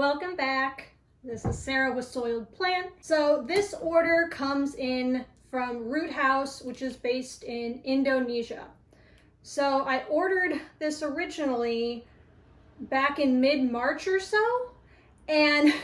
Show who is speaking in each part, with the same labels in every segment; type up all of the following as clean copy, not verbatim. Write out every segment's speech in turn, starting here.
Speaker 1: Welcome back. This is Sarah with Soiled Plant. So this order comes in from Root Greenhaus, which is based in Indonesia. So I ordered this originally back in mid-March or so, and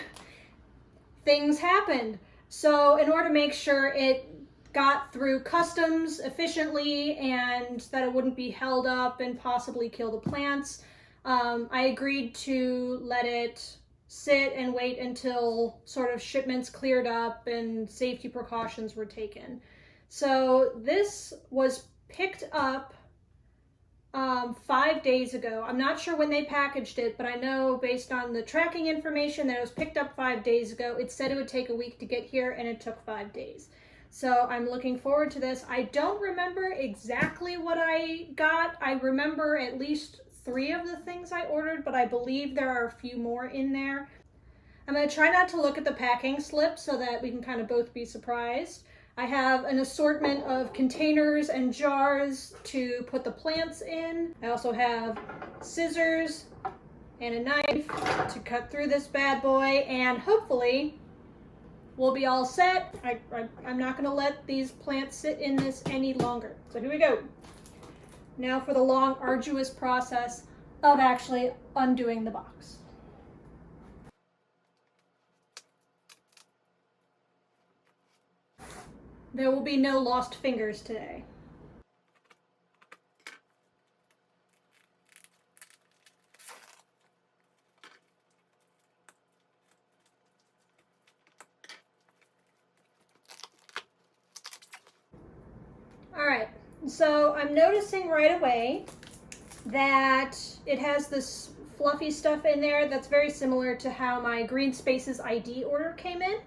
Speaker 1: things happened. So in order to make sure it got through customs efficiently and that it wouldn't be held up and possibly kill the plants, I agreed to let it sit and wait until sort of shipments cleared up and safety precautions were taken. So this was picked up 5 days ago. I'm not sure when they packaged it, but I know based on the tracking information that it was picked up 5 days ago. It said it would take a week to get here, and it took 5 days. So I'm looking forward to this. I don't remember exactly what I got. I remember at least 3 of the things I ordered, but I believe there are a few more in there. I'm going to try not to look at the packing slip so that we can kind of both be surprised. I have an assortment of containers and jars to put the plants in. I also have scissors and a knife to cut through this bad boy, and hopefully we'll be all set. I'm not going to let these plants sit in this any longer. So here we go. Now for the long, arduous process of actually undoing the box. There will be no lost fingers today. All right, so I'm noticing right away that it has this fluffy stuff in there that's very similar to how my Green Spaces ID order came in.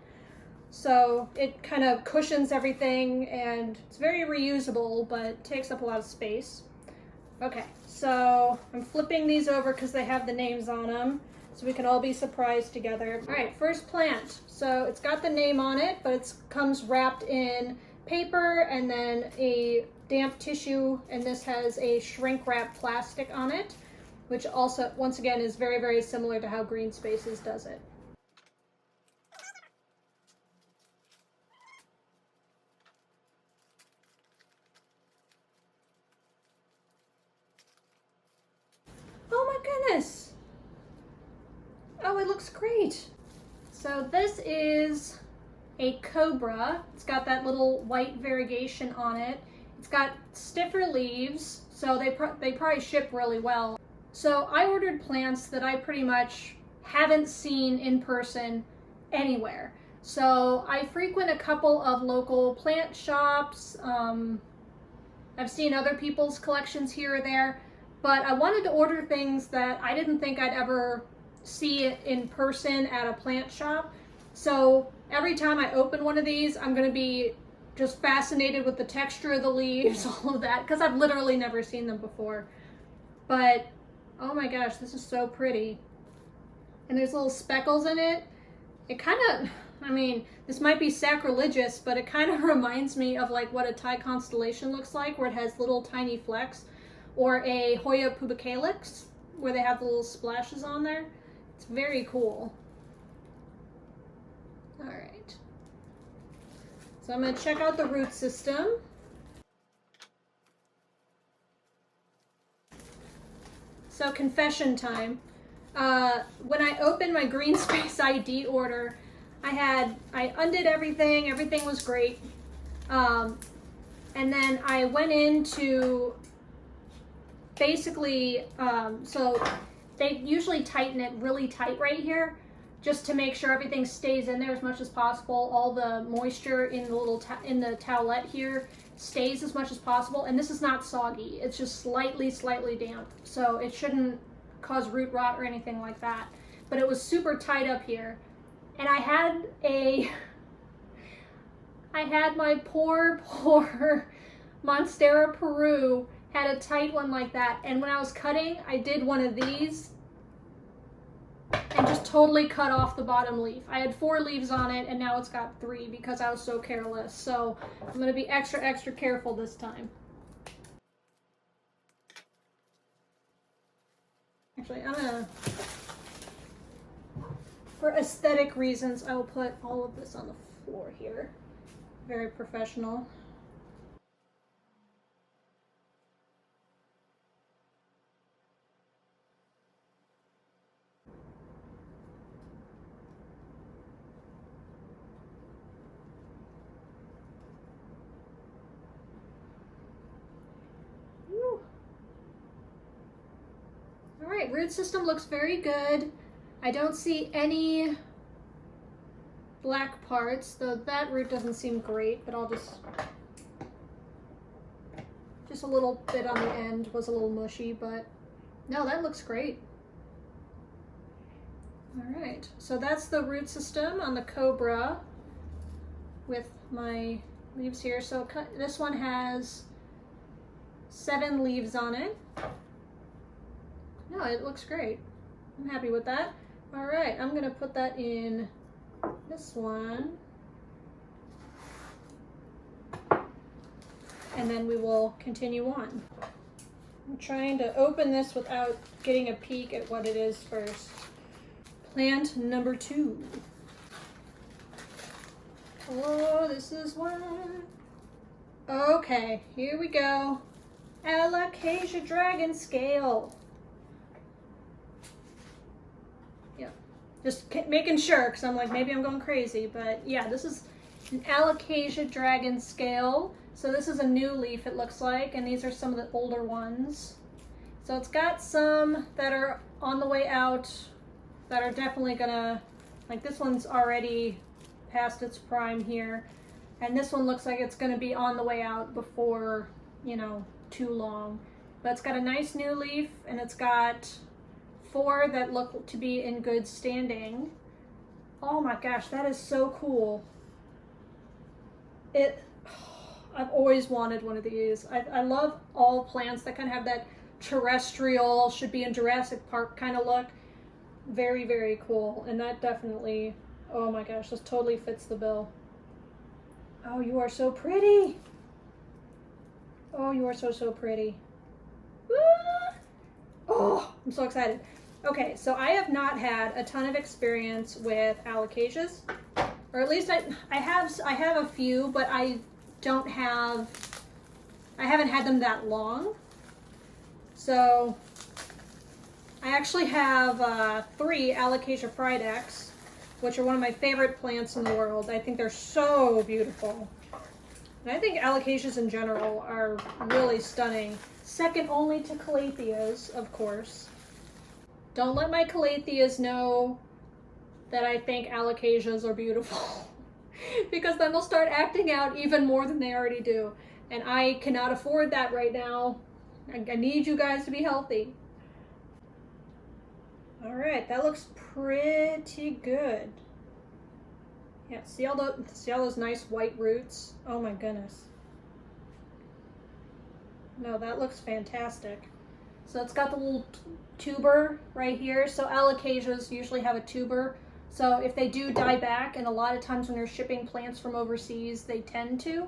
Speaker 1: So it kind of cushions everything, and it's very reusable, but takes up a lot of space. Okay, so I'm flipping these over because they have the names on them, so we can all be surprised together. All right, first plant. So it's got the name on it, but it comes wrapped in paper and then a damp tissue, and this has a shrink wrap plastic on it, which also, once again, is very, very similar to how Green Spaces does it. Oh my goodness! Oh, it looks great! So this is a Cobra. It's got that little white variegation on it. It's got stiffer leaves, so they probably ship really well. So I ordered plants that I pretty much haven't seen in person anywhere. So I frequent a couple of local plant shops. I've seen other people's collections here or there, but I wanted to order things that I didn't think I'd ever see in person at a plant shop. So every time I open one of these, I'm going to be just fascinated with the texture of the leaves, all of that, because I've literally never seen them before. But oh my gosh, this is so pretty. And there's little speckles in it. It kind of, I mean, this might be sacrilegious, but it kind of reminds me of like what a Thai constellation looks like, where it has little tiny flecks, or a Hoya pubicalyx, where they have the little splashes on there. It's very cool. All right. So I'm going to check out the root system. So confession time. When I opened my Green Space ID order, I undid everything. Everything was great. And then I went into basically, so they usually tighten it really tight right here, just to make sure everything stays in there as much as possible. All the moisture in the little in the towelette here stays as much as possible. And this is not soggy. It's just slightly damp. So it shouldn't cause root rot or anything like that. But it was super tight up here. And I had my poor Monstera Peru had a tight one like that. And when I was cutting, I did one of these and just totally cut off the bottom leaf. I had 4 leaves on it, and now it's got 3 because I was so careless. So I'm going to be extra careful this time. Actually, I'm going to for aesthetic reasons, I will put all of this on the floor here. Very professional. All right, root system looks very good. I don't see any black parts, though that root doesn't seem great, but I'll just a little bit on the end was a little mushy, but no, that looks great. All right, so that's the root system on the Cobra with my leaves here. So this one has 7 leaves on it. No, it looks great. I'm happy with that. All right, I'm gonna put that in this one. And then we will continue on. I'm trying to open this without getting a peek at what it is first. Plant number 2. Oh, this is one. Okay, here we go. Alocasia dragon scale. Just making sure, because I'm like, maybe I'm going crazy, but yeah, this is an Alocasia dragon scale. So this is a new leaf, it looks like, and these are some of the older ones. So it's got some that are on the way out that are definitely gonna, like this one's already past its prime here, and this one looks like it's gonna be on the way out before, you know, too long. But it's got a nice new leaf, and it's got 4 that look to be in good standing. Oh my gosh, that is so cool. I've always wanted one of these. I love all plants that kind of have that terrestrial, should be in Jurassic Park kind of look. Very, very cool. And that definitely, oh my gosh, this totally fits the bill. Oh, you are so pretty. Oh, you are so, so pretty. Ah! Oh, I'm so excited. Okay, so I have not had a ton of experience with alocasias, or at least I have a few, but I haven't had them that long. So I actually have 3 Alocasia Fridex, which are one of my favorite plants in the world. I think they're so beautiful. And I think alocasias in general are really stunning. Second only to calatheas, of course. Don't let my calatheas know that I think alocasias are beautiful, because then they'll start acting out even more than they already do. And I cannot afford that right now. I need you guys to be healthy. All right, that looks pretty good. Yeah, see all those nice white roots? Oh my goodness. No, that looks fantastic. So it's got the little tuber right here. So alocasias usually have a tuber. So if they do die back, and a lot of times when you're shipping plants from overseas, they tend to.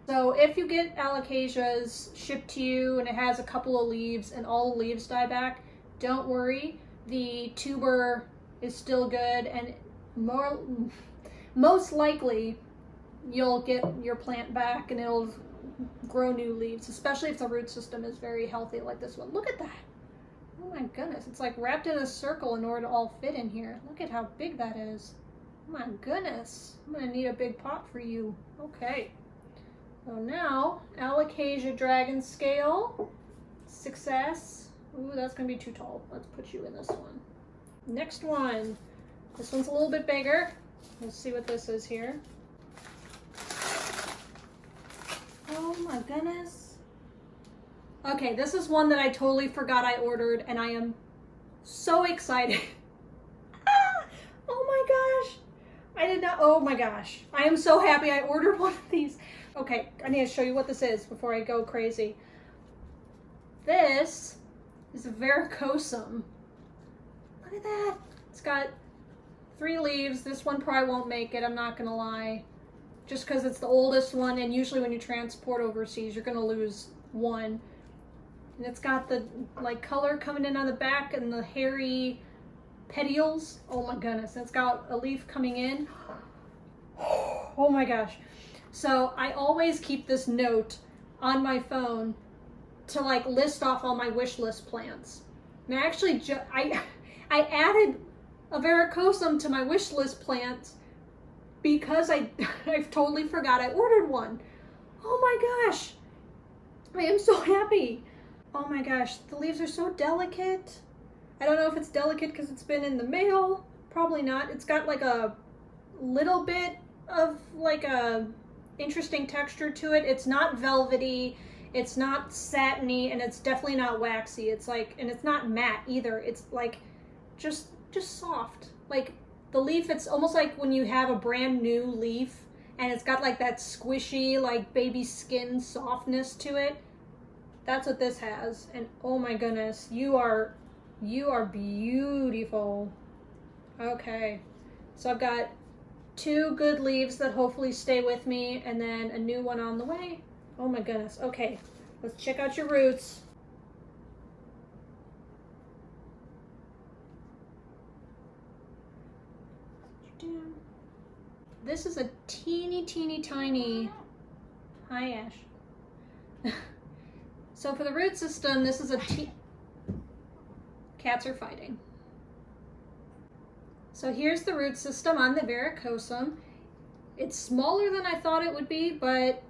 Speaker 1: So if you get alocasias shipped to you and it has a couple of leaves and all the leaves die back, don't worry. The tuber is still good, and most likely you'll get your plant back and it'll grow new leaves, especially if the root system is very healthy like this one. Look at that. Oh my goodness, it's like wrapped in a circle in order to all fit in here. Look at how big that is. Oh my goodness, I'm gonna need a big pot for you. Okay, so now Alocasia dragon scale, success. Ooh, that's gonna be too tall. Let's put you in this one. Next one, this one's a little bit bigger. Let's see what this is here. Oh my goodness. Okay, this is one that I totally forgot I ordered, and I am so excited. Ah, oh my gosh. I did not, oh my gosh. I am so happy I ordered one of these. Okay, I need to show you what this is before I go crazy. This is a Varicosum. Look at that. It's got 3 leaves. This one probably won't make it, I'm not gonna lie. Just because it's the oldest one, and usually when you transport overseas, you're gonna lose one. And it's got the like color coming in on the back and the hairy petioles. Oh my goodness, it's got a leaf coming in. Oh my gosh. So I always keep this note on my phone to like list off all my wish list plants. And I actually, I added a Varicosum to my wish list plants because I totally forgot I ordered one. Oh my gosh. I am so happy. Oh my gosh, the leaves are so delicate. I don't know if it's delicate because it's been in the mail. Probably not. It's got like a little bit of like a interesting texture to it. It's not velvety, it's not satiny, and it's definitely not waxy. It's like, and it's not matte either. It's like just soft. Like the leaf, it's almost like when you have a brand new leaf and it's got like that squishy, like baby skin softness to it. That's what this has. And oh my goodness, you are beautiful. Okay, so I've got 2 good leaves that hopefully stay with me, and then a new one on the way. Oh my goodness. Okay, let's check out your roots. This is a teeny tiny. Hi, Ash. So for the root system, this is a cats are fighting. So here's the root system on the Varicosum. It's smaller than I thought it would be, but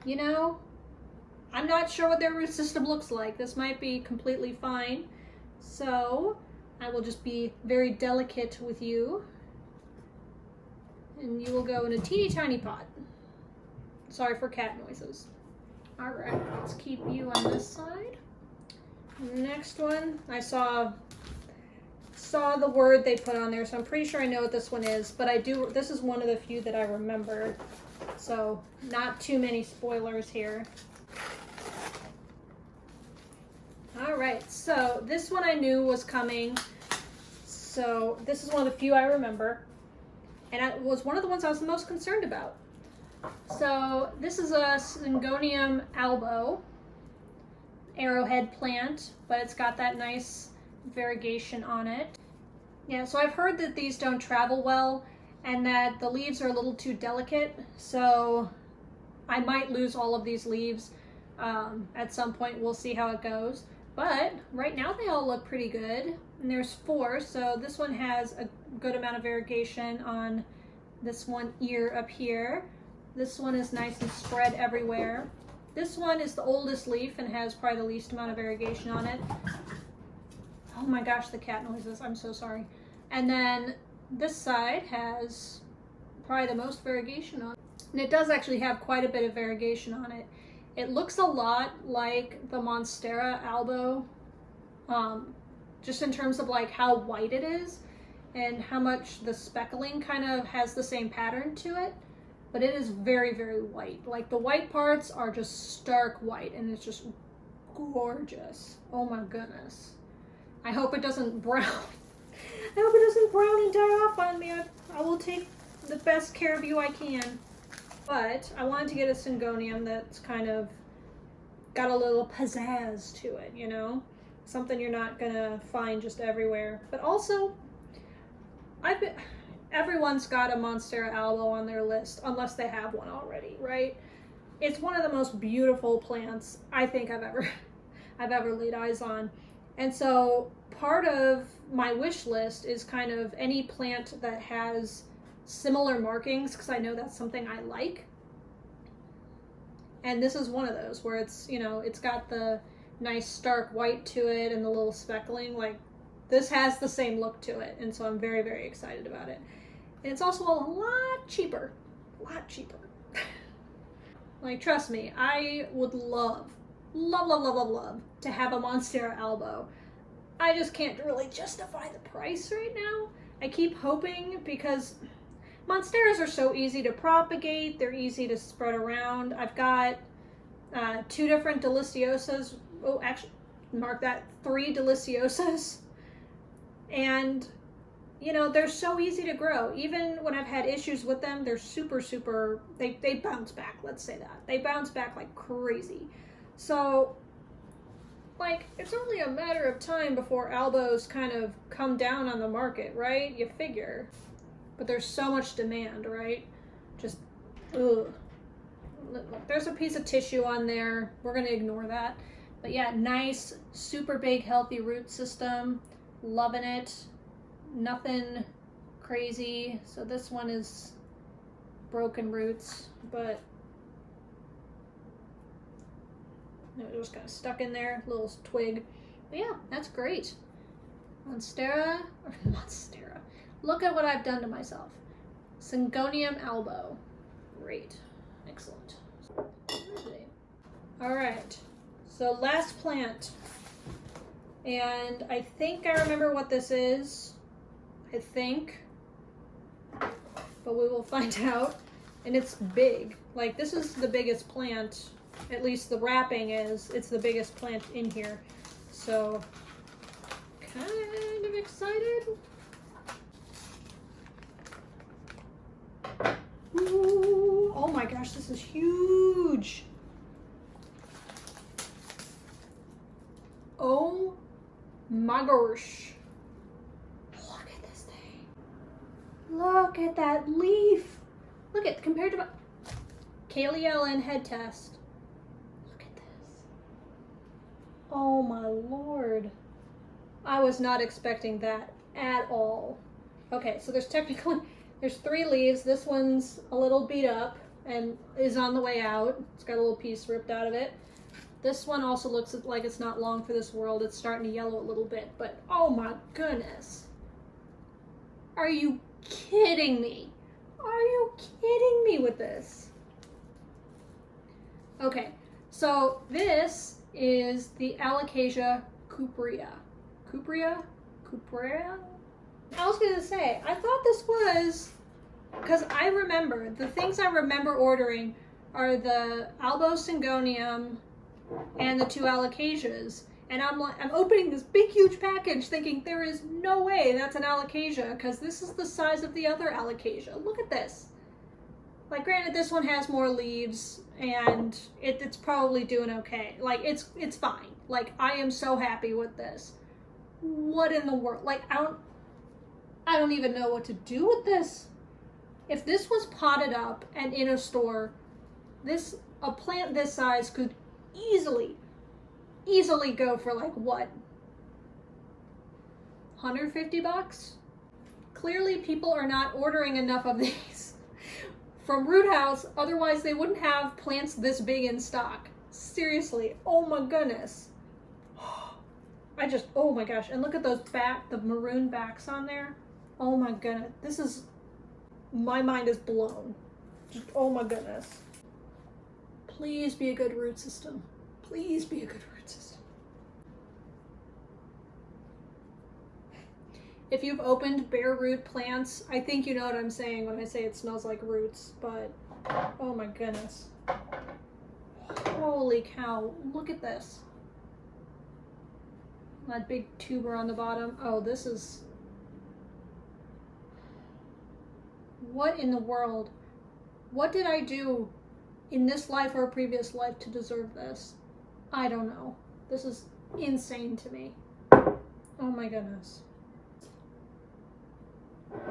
Speaker 1: you know, I'm not sure what their root system looks like. This might be completely fine. So I will just be very delicate with you. And you will go in a teeny tiny pot. Sorry for cat noises. All right, let's keep you on this side. Next one, I saw the word they put on there, so I'm pretty sure I know what this one is, but this is one of the few that I remember, so not too many spoilers here. All right, so this one I knew was coming, so this is one of the few I remember, and it was one of the ones I was the most concerned about. So this is a Syngonium Albo arrowhead plant, but it's got that nice variegation on it. Yeah, so I've heard that these don't travel well and that the leaves are a little too delicate, so I might lose all of these leaves at some point. We'll see how it goes, but right now they all look pretty good, and there's 4, so this one has a good amount of variegation on this one ear up here. This one is nice and spread everywhere. This one is the oldest leaf and has probably the least amount of variegation on it. Oh my gosh, the cat noises, I'm so sorry. And then this side has probably the most variegation on it. And it does actually have quite a bit of variegation on it. It looks a lot like the Monstera Albo, just in terms of like how white it is and how much the speckling kind of has the same pattern to it. But it is very white. Like the white parts are just stark white, and it's just gorgeous. Oh my goodness. I hope it doesn't brown. I hope it doesn't brown and die off on me. I will take the best care of you I can. But I wanted to get a Syngonium that's kind of got a little pizzazz to it, you know? Something you're not gonna find just everywhere. But also, everyone's got a Monstera Albo on their list, unless they have one already, right? It's one of the most beautiful plants I think I've ever laid eyes on. And so part of my wish list is kind of any plant that has similar markings, because I know that's something I like. And this is one of those where it's, you know, it's got the nice stark white to it and the little speckling. Like, this has the same look to it, and so I'm very excited about it. And it's also a lot cheaper. Like, trust me, I would love to have a Monstera Albo. I just can't really justify the price right now. I keep hoping, because Monsteras are so easy to propagate, they're easy to spread around. I've got 2 different Deliciosas. Oh, actually, mark that, 3 Deliciosas. And, you know, they're so easy to grow. Even when I've had issues with them, they're super, they bounce back, let's say that. They bounce back like crazy. So Like, it's only a matter of time before Albos kind of come down on the market, right? You figure. But there's so much demand, right? Just, ugh. Look, there's a piece of tissue on there. We're gonna ignore that. But yeah, nice, super big, healthy root system. Loving it. Nothing crazy. So this one is broken roots, but it was kind of stuck in there, little twig. But yeah, that's great. Monstera. Look at what I've done to myself. Syngonium Albo. Great. Excellent. All right. So last plant. And I think I remember what this is. I think. But we will find out. And it's big. Like, this is the biggest plant. At least the wrapping is. It's the biggest plant in here. So, kind of excited. Ooh, oh my gosh, this is huge. Oh my gosh. Look at this thing. Look at that leaf. Look at, compared to my Kalielen head test. Look at this. Oh my lord. I was not expecting that at all. Okay, so there's 3 leaves. This one's a little beat up and is on the way out. It's got a little piece ripped out of it. This one also looks like it's not long for this world. It's starting to yellow a little bit, but oh my goodness. Are you kidding me? Are you kidding me with this? Okay, so this is the Alocasia Cuprea. Cuprea? I was gonna say, I thought this was, because I remember, the things I remember ordering are the Albo Syngonium and the 2 Alocasias. And I'm opening this big, huge package thinking there is no way that's an Alocasia, because this is the size of the other Alocasia. Look at this. Like, granted, this one has more leaves, and it's probably doing okay. Like, it's fine. Like, I am so happy with this. What in the world? Like, I don't even know what to do with this. If this was potted up and in a store, a plant this size could easily go for like what? $150? Clearly people are not ordering enough of these from Root House, otherwise they wouldn't have plants this big in stock. Seriously, oh my goodness. Oh my gosh, and look at those the maroon backs on there. Oh my goodness, my mind is blown. Just, oh my goodness. Please be a good root system. Please be a good root system. If you've opened bare root plants, I think you know what I'm saying when I say it smells like roots, but oh my goodness. Holy cow, look at this. That big tuber on the bottom. Oh, this is... What in the world? What did I do in this life or a previous life to deserve this? I don't know. This is insane to me. Oh my goodness.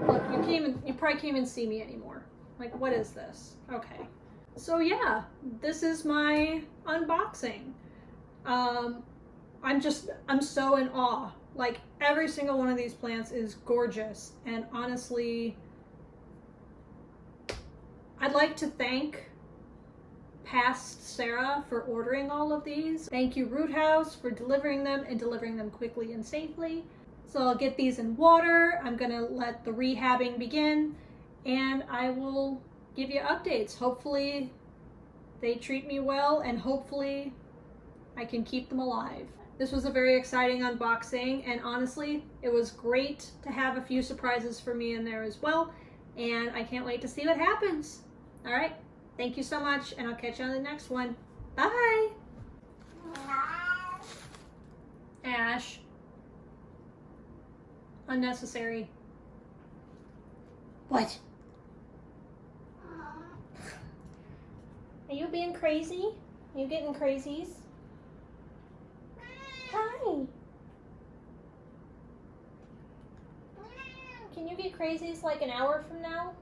Speaker 1: Look, you probably can't even see me anymore. Like, what is this? Okay. So yeah, this is my unboxing. I'm so in awe. Like, every single one of these plants is gorgeous, and honestly, I'd like to thank past Sarah for ordering all of these. Thank you, Root House, for delivering them and delivering them quickly and safely. So I'll get these in water. I'm gonna let the rehabbing begin, and I will give you updates. Hopefully they treat me well, and hopefully I can keep them alive. This was a very exciting unboxing, and honestly, it was great to have a few surprises for me in there as well, and I can't wait to see what happens. All right, thank you so much, and I'll catch you on the next one. Bye! Ash. Unnecessary. What? Are you being crazy? Are you getting crazies? Hi. Can you get crazies like an hour from now?